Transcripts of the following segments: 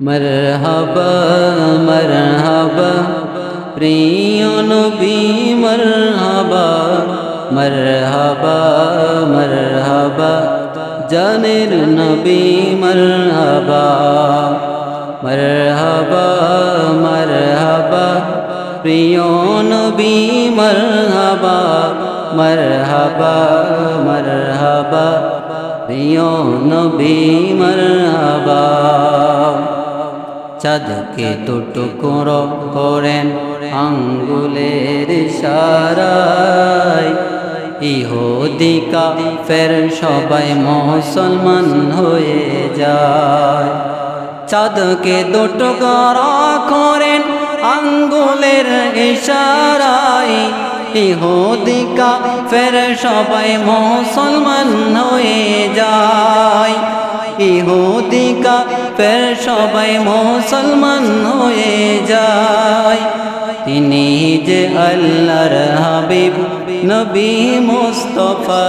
मरहबा मरहबा प्रिय नबी मरहबा मरहबा मरहबा जानेर नबी मरहबा मरहबा मरहबा प्रिय नबी मरहबा मरहबा मरहबा प्रिय नबी मरहबा চাঁদকে টুকরো করেন আঙ্গুলের ইশারায় ইহুদি কাফের সবাই মুসলমান হয়ে যায় চাঁদকে টুকরো করেন আঙ্গুলের ইশারায় ইহুদি কাফের সবাই মুসলমান হয়ে যায় ইহুদি কাফের সবাই মুসলমান হয়ে যায় তিনি যে আল্লাহর হাবিব নবী মুস্তাফা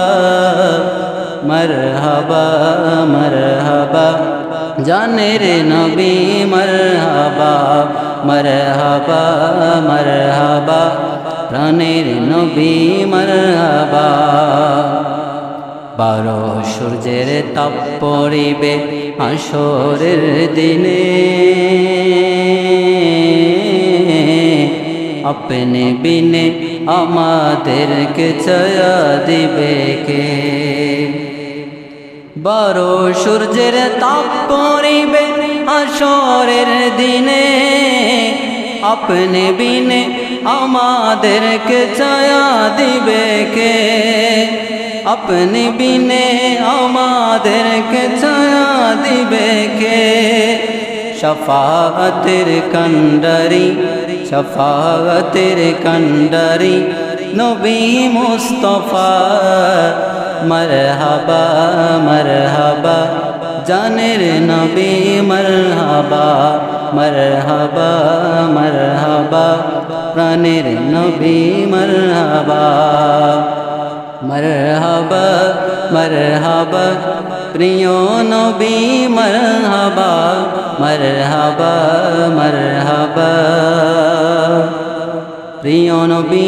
মারহাবা মারহাবা জানের নবী মারহাবা মারহাবা মারহাবা প্রাণের নবী মারহাবা বারো সূর্যের তাপ পড়িবে হাসরের দিনে আপনি বিনে আমাদেরকে ছায়া দিবে কে বারো সূর্যের তাপ পড়িবে হাসরের দিনে আপনি বিনে আমাদেরকে ছায়া দিবে কে अपने बिने आमादेर के छाया दिबे के शफाअतेर कंडरी शफाअतेर कंडरी नबी मुस्तफा मरहबा मरहबा जानेर नबी मरहबा मरहबा मरहबा प्राणेर नबी मरहबा मरहबा मरहबा प्रिय नबी मरहबा मरहबा मरहबा प्रिय नबी